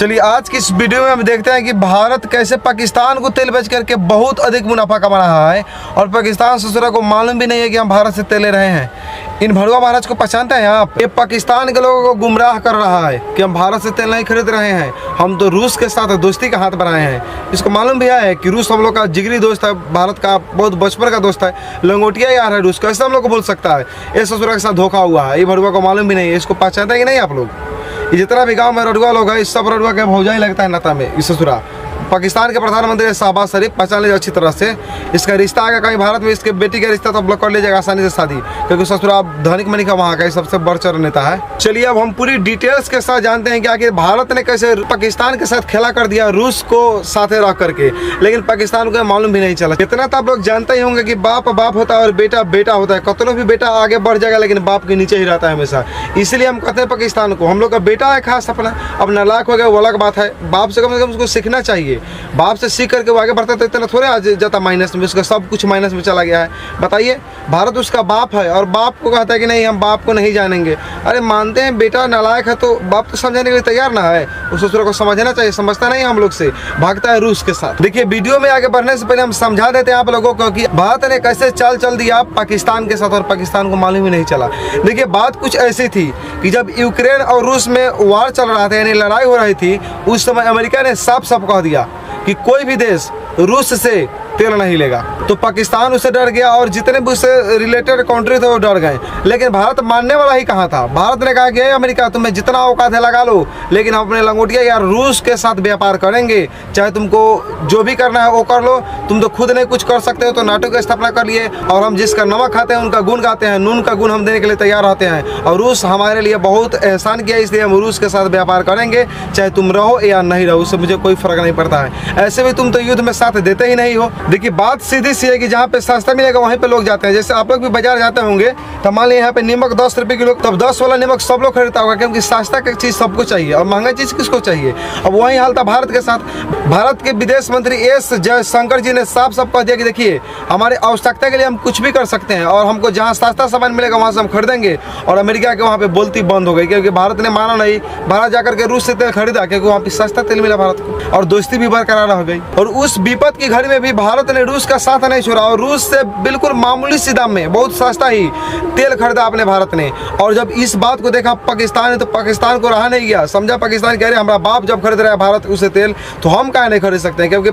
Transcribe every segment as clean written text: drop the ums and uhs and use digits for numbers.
चलिए आज की इस वीडियो में हम देखते हैं कि भारत कैसे पाकिस्तान को तेल बेच करके बहुत अधिक मुनाफा कमा रहा है और पाकिस्तान ससुरा को मालूम भी नहीं है कि हम भारत से तेल ले रहे हैं। इन भड़ुआ महाराज को पहचानते हैं आप? ये पाकिस्तान के लोगों को गुमराह कर रहा है कि हम भारत से तेल नहीं खरीद रहे हैं, हम तो रूस के साथ दोस्ती का हाथ बढ़ाए हैं। इसको मालूम भी है कि रूस हम लोग का जिगरी दोस्त है, भारत का बहुत बचपन का दोस्त है, लंगोटिया यार है रूस, कैसे हम लोग को बोल सकता है? ये ससुरा के साथ धोखा हुआ है। ये भड़ुआ को मालूम भी नहीं है। इसको पहचानते हैं कि नहीं आप लोग? ये जितना भी गांव में रडुआ लोग हैं, इस सब रडुआ के भौजा ही लगता है नाता में। इस ससुरा पाकिस्तान के प्रधानमंत्री शहबाज शरीफ पहचान लीजिए अच्छी तरह से। इसका रिश्ता आएगा कहीं भारत में, इसके बेटी का रिश्ता तो आप लोग कर लीजिएगा आसानी से शादी, क्योंकि ससुरा आप धनिक मनी का वहाँ का सबसे बढ़ चढ़ नेता है। चलिए अब हम पूरी डिटेल्स के साथ जानते हैं कि आखिर भारत ने कैसे पाकिस्तान के साथ खेला कर दिया रूस को साथे रख करके, लेकिन पाकिस्तान को मालूम भी नहीं चला। इतना तो आप लोग जानते ही होंगे कि बाप बाप होता है और बेटा बेटा होता है। कतनों भी बेटा आगे बढ़ जाएगा लेकिन बाप के नीचे ही रहता है हमेशा। इसलिए हम कहते हैं पाकिस्तान को, हम लोग का बेटा है खास अपना, अब नालायक हो गया वो अलग बात है। बाप से कम उसको सीखना चाहिए। बाप से सीख करके वो आगे बढ़ता तो इतना थोड़े आज जाता माइनस में, उसका सब कुछ माइनस में चला गया है। बताइए, भारत उसका बाप है और बाप को कहता है कि नहीं हम बाप को नहीं जानेंगे। अरे मानते हैं बेटा नालायक है तो बाप तो समझाने के लिए तैयार ना है, उस दूसरे को समझना चाहिए। समझता नहीं हम लोग से, भागता है रूस के साथ। देखिए वीडियो में आगे बढ़ने से पहले हम समझा देते हैं आप लोगों को कि भारत ने कैसे चाल चल दिया पाकिस्तान के साथ और पाकिस्तान को मालूम ही नहीं चला। देखिए बात कुछ ऐसी थी कि जब यूक्रेन और रूस में वार चल रहा था, यानी लड़ाई हो रही थी, उस समय अमेरिका ने साफ साफ कह दिया कि कोई भी देश रूस से तेल नहीं लेगा। तो पाकिस्तान उससे डर गया और जितने भी उससे रिलेटेड कंट्री थे वो डर गए। लेकिन भारत मानने वाला ही कहाँ था। भारत ने कहा कि अमेरिका तुम्हें जितना औकात है लगा लो, लेकिन हम अपने लंगोटिया यार रूस के साथ व्यापार करेंगे, चाहे तुमको जो भी करना है वो कर लो। तुम तो खुद नहीं कुछ कर सकते हो तो नाटो की स्थापना कर लिए, और हम जिसका नमक खाते हैं उनका गुण गाते हैं, नून का गुण हम देने के लिए तैयार रहते हैं। और रूस हमारे लिए बहुत एहसान किया, इसलिए हम रूस के साथ व्यापार करेंगे, चाहे तुम रहो या नहीं रहो, उससे मुझे कोई फर्क नहीं पड़ता है। ऐसे भी तुम तो युद्ध में साथ देते ही नहीं हो। देखिए बात सीधी सी है कि जहाँ पे सस्ता मिलेगा वहीं पे लोग जाते हैं। जैसे आप लोग भी बाजार जाते होंगे तो मान लीजिए यहाँ पे नमक 10 रुपये किलो, तब 10 वाला नमक सब लोग खरीदता होगा, क्योंकि सस्ता की चीज़ सबको चाहिए और महंगा चीज़ किसको चाहिए। अब वही हाल था भारत के साथ। भारत के विदेश मंत्री एस जयशंकर जी ने साफ साफ कह दिया कि देखिए हमारी आवश्यकता के लिए हम कुछ भी कर सकते हैं और हमको जहाँ सस्ता सामान मिलेगा वहाँ से हम खरीदेंगे। और अमेरिका के वहाँ पे बोलती बंद हो गई, क्योंकि भारत ने माना नहीं। भारत जाकर के रूस से तेल खरीदा क्योंकि वहाँ पे सस्ता तेल मिला भारत को, और दोस्ती भी बरकरार रह गई। और उस विपद की घड़ी में भी भारत ने रूस का साथ नहीं छोड़ा और रूस से बिल्कुल मामूली सी दाम में बहुत सस्ता ही तेल खरीदा अपने भारत ने। और जब इस बात को देखा पाकिस्तान ने तो पाकिस्तान को रहा नहीं गया। समझा पाकिस्तान कह रहे हमारा बाप जब खरीद रहा है भारत उसे तेल, तो हम काहे नहीं खरीद सकते हैं? क्योंकि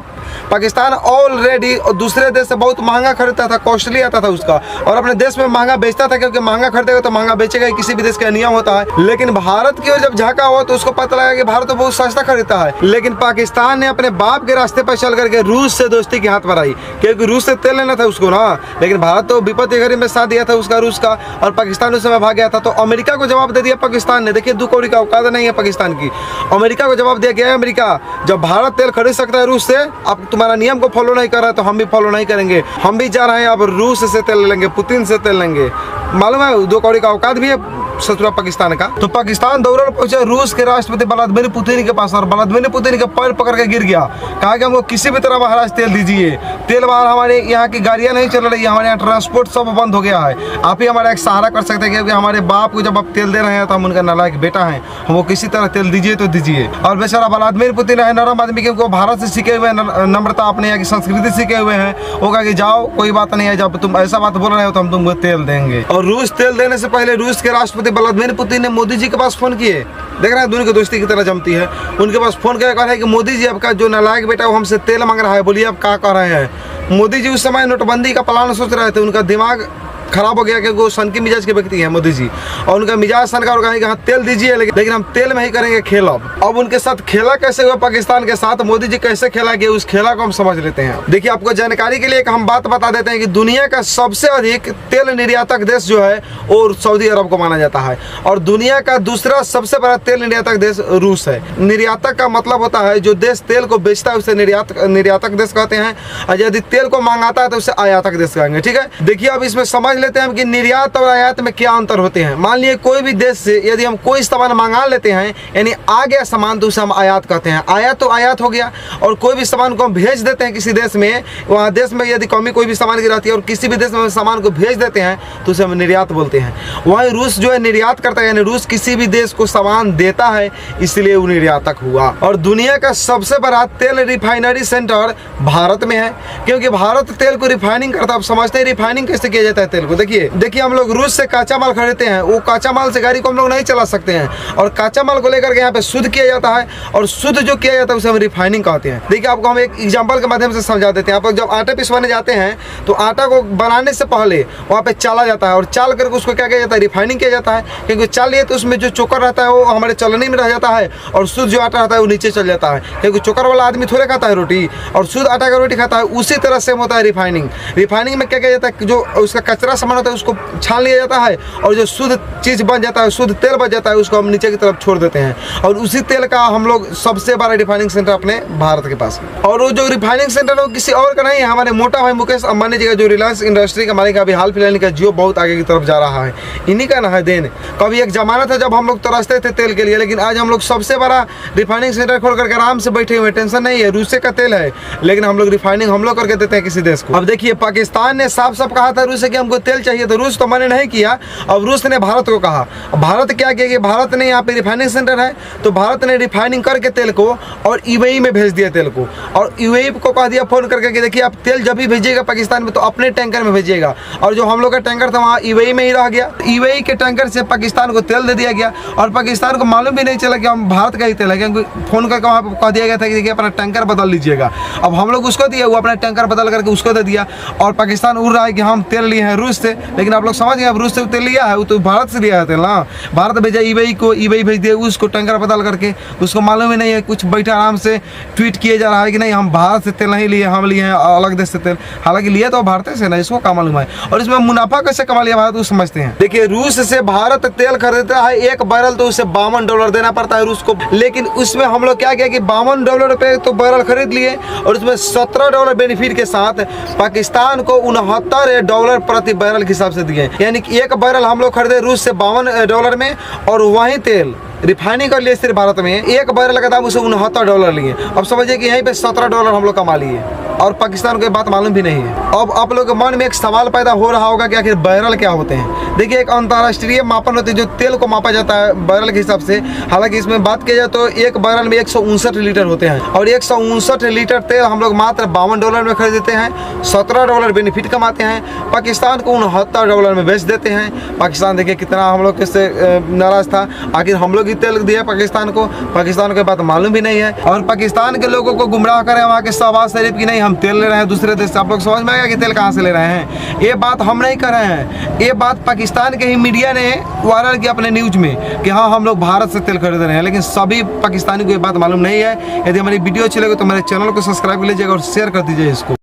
पाकिस्तान ऑलरेडी दूसरे देश से बहुत महंगा खरीदता था, कॉस्टली आता था उसका, और अपने देश में महंगा बेचता था, क्योंकि महंगा खरीदेगा तो महंगा बेचेगा, किसी भी देश का नियम होता है। लेकिन भारत की ओर जब झांका हुआ तो उसको पता लगा कि भारत तो बहुत सस्ता खरीदता है। लेकिन पाकिस्तान ने अपने बाप के रास्ते पर चल करके रूस से दोस्ती की हाथ बढ़ाई, क्योंकि रूस से तेल लेना था उसको ना। लेकिन भारत तो विपत्ति घड़ी में साथ दिया था उसका रूस का, और पाकिस्तान उस समय भाग गया था। तो अमेरिका को जवाब दे दिया पाकिस्तान ने। देखिए 2 कौड़ी का औकात नहीं है पाकिस्तान की। अमेरिका को जवाब दिया गया, अमेरिका जब भारत तेल खरीद सकता है रूस से, अब तुम्हारा नियम को फॉलो नहीं कर रहा है तो हम भी फॉलो नहीं करेंगे। हम भी जा रहे हैं अब रूस से तेल लेंगे, पुतिन से तेल लेंगे। मालूम है 2 कौड़ी का औकात भी है ससुरा पाकिस्तान का। तो पाकिस्तान दौड़ पहुंचा रूस के राष्ट्रपति व्लादिमीर पुतिन के पास, और व्लादिमीर पुतिन के पैर पकड़ के गिर गया। कहा कि हमको किसी भी तरह महाराज तेल दीजिए, तेल बाहर हमारे यहाँ की गाड़ियाँ नहीं चल रही है, हमारे यहाँ ट्रांसपोर्ट सब बंद हो गया है। आप ही हमारा एक सहारा कर सकते हैं, क्योंकि हमारे बाप को जब आप तेल दे रहे हैं तो हम उनका नालायक बेटा हैं, हमको किसी तरह तेल दीजिए तो दीजिए। और बेचारा व्लादिमीर पुतिन है नरम आदमी, क्योंकि वो भारत से सीखे हुए नम्रता, अपने यहाँ की संस्कृति सीखे हुए हैं। वो कहा कि जाओ कोई बात नहीं है, जब तुम ऐसा बात बोल रहे हो तो हम तुमको तेल देंगे। और रूस तेल देने से पहले रूस के राष्ट्रपति व्लादिमीर पुतिन मोदी जी के पास फोन किए। देख रहे हैं दोनों की दोस्ती की तरह जमती है। उनके पास फोन करके कहा है कि मोदी जी आपका जो नालायक बेटा वो हमसे तेल मांग रहा है, बोलिए आप क्या कह रहे हैं। मोदी जी उस समय नोटबंदी का प्लान सोच रहे थे, उनका दिमाग खराब हो गया क्योंकि वो सन की मिजाज के व्यक्ति हैं मोदी जी, और उनका मिजाज सन का, और कहा कि हाँ तेल दीजिए, लेकिन हम तेल में ही करेंगे खेल। अब उनके साथ खेला कैसे हुआ पाकिस्तान के साथ, मोदी जी कैसे खेला गया, उस खेला को हम समझ लेते हैं। देखिए आपको जानकारी के लिए एक हम बात बता देते हैं कि दुनिया का सबसे अधिक तेल निर्यातक देश जो है वो सऊदी अरब को माना जाता है, और दुनिया का दूसरा सबसे बड़ा तेल निर्यातक देश रूस है। निर्यातक का मतलब होता है जो देश तेल को बेचता है उसे निर्यातक देश कहते हैं, और यदि तेल को मंगाता है तो उसे आयातक देश कहेंगे। ठीक है, देखिए अब इसमें समझ लेते हैं कि निर्यात और आयात में क्या अंतर होते हैं। मान लीजिए कोई भी देश से यदि हम कोई सामान मंगा लेते हैं, यानी आ गया सामान, तो उसे हम आयात कहते हैं। आयात तो आयात हो गया। और कोई भी सामान को हम भेज देते हैं किसी देश में, वहाँ देश में यदि कमी कोई भी सामान की रहती है और किसी भी देश में सामान को भेज देते हैं तो उसे हम निर्यात बोलते हैं। वहीं रूस जो है निर्यात करता है, यानी रूस किसी भी देश को सामान देता है, इसलिए वो निर्यातक हुआ। और दुनिया का सबसे बड़ा तेल रिफाइनरी सेंटर भारत में है, क्योंकि भारत तेल को रिफाइनिंग करता है। आप समझते हैं रिफाइनिंग कैसे किया जाता है तेल को। देखिए हम लोग रूस से कच्चा माल खरीदते हैं, वो कच्चा माल से गाड़ी को हम लोग नहीं चला सकते हैं, और कच्चा माल को लेकर के यहाँ पे शुद्ध किया जाता है, और शुद्ध जो किया जाता है उसे हम रिफाइनिंग कहते हैं। देखिए आपको हम एक एग्जांपल के माध्यम से समझा देते हैं। आप लोग जब आटा पिसवाने जाते हैं तो आटा को बनाने से पहले वहाँ पे चाला जाता है, और चाल करके उसको क्या किया जाता है, रिफाइनिंग किया जाता है। क्योंकि चाल लिए तो उसमें जो चोकर रहता है वो हमारे चलनी में रह जाता है, और शुद्ध जो आटा रहता है वो नीचे चल जाता है। क्योंकि चोकर वाला आदमी थोड़े खाता है रोटी, और शुद्ध आटा का रोटी खाता है। उसी तरह सेम होता है रिफाइनिंग। रिफाइनिंग में क्या किया जाता है, जो उसका कचरा सामान होता है उसको छान लिया जाता है, और जो शुद्ध चीज़ बन जाता है, शुद्ध तेल बन जाता है, उसको हम नीचे की तरफ छोड़ देते हैं। और उसी तेल का हम लोग सबसे बड़ा रिफाइनिंग सेंटर अपने भारत के पास है। और वो जो रिफाइनिंग सेंटर है वो किसी और का नहीं है, हमारे मोटा भाई मुकेश अंबानी जी का, जो रिलायंस इंडस्ट्री का मालिक है। अभी हाल फिलहाल का जियो बहुत आगे की तरफ जा रहा है, इन्हीं का ना है देन। कभी एक जमाना था जब हम लोग तरसते थे तेल के लिए, लेकिन आज हम लोग सबसे बड़ा रिफाइनिंग सेंटर खोल करके आराम से बैठे हुए, टेंशन नहीं है। रूस का तेल है, लेकिन हम लोग रिफाइनिंग हम लोग करके देते हैं किसी देश को। अब देखिए पाकिस्तान ने साफ साफ कहा था रूस से कि हमको तेल चाहिए, तो रूस तो मैंने नहीं किया। अब रूस ने भारत को कहा। भारत क्या किया कि भारत ने यहाँ पे रिफाइनिंग सेंटर है, तो भारत ने रिफाइनिंग करके तेल को और यूएई में भेज दिया तेल को। और यूएई को कह दिया फोन करके कि देखिए आप तेल जब भी भेजिएगा पाकिस्तान में तो अपने टैंकर में भेजिएगा। और जो हम लोग का टैंकर था वहाँ यूएई में ही रह गया। यूएई के टैंकर से पाकिस्तान को तेल दे दिया गया, और पाकिस्तान को मालूम भी नहीं चला कि हम भारत का ही तेल है, क्योंकि फोन करके वहाँ पर कह दिया गया था कि देखिए अपना टैंकर बदल लीजिएगा। अब हम लोग उसको दिया, वो अपना टैंकर बदल करके उसको दे दिया, और पाकिस्तान उड़ रहा है कि हम तेल लिए हैं रूस से। लेकिन आप लोग समझ गए, अब रूस से तेल लिया है, वो तो भारत से लिया है तेल ना। भारत भेजा यूएई को, यूएई भेज दिया उसको टैंकर बदल करके। उसको मालूम ही नहीं है, कुछ बैठा आराम से ट्वीट किए जा रहा है कि नहीं हम भारत से तेल नहीं लिए, हम लिए हैं अलग देश से तेल। हालांकि लिया तो भारत से ना, इसको क्या मालूम है। और इसमें मुनाफा कैसे कमा लिया भारत, वो समझते हैं। देखिए रूस से भारत तेल खरीदता है एक बैरल, तो उसे $52 देना पड़ता है रूस को। लेकिन उसमें हम लोग क्या किया कि $52 पे तो बैरल खरीद लिए, और उसमें $17 बेनिफिट के साथ पाकिस्तान को $69 प्रति बैरल के हिसाब से दिए। यानी कि एक बैरल हम लोग खरीदे रूस से $52 में, और वही तेल रिफाइनिंग कर लिए सिर्फ भारत में एक बैरल का दाम उसे $69 लिए। अब समझिए कि यहीं पे $17 हम लोग कमा लिए, और पाकिस्तान को ये बात मालूम भी नहीं है। अब आप लोग के मन में एक सवाल पैदा हो रहा होगा कि आखिर बैरल क्या होते हैं। देखिए एक अंतर्राष्ट्रीय मापन होती है जो तेल को मापा जाता है बैरल के हिसाब से। हालांकि इसमें बात की जाए तो एक बैरल में 159 लीटर होते हैं, और 159 लीटर तेल हम लोग मात्र $52 में खरीदते हैं, $17 बेनिफिट कमाते हैं। पाकिस्तान को $69 में बेच देते हैं। पाकिस्तान देखिए कितना हम लोग से नाराज था, आखिर हम लोग ही तेल दिया पाकिस्तान को बात मालूम भी नहीं है। और पाकिस्तान के लोगों को गुमराह करें वहाँ के शहबाज शरीफ की नहीं हम तेल ले रहे हैं दूसरे देश से। आप लोग समझ में आएगा कि तेल कहाँ से ले रहे हैं। ये बात हम नहीं कर रहे हैं, ये बात पाकिस्तान के ही मीडिया ने वायरल किया अपने न्यूज में कि हाँ हम लोग भारत से तेल खरीद रहे हैं। लेकिन सभी पाकिस्तानी को ये बात मालूम नहीं है। यदि हमारी वीडियो अच्छी लगे तो मेरे चैनल को सब्सक्राइब कर लीजिएगा और शेयर कर दीजिए इसको।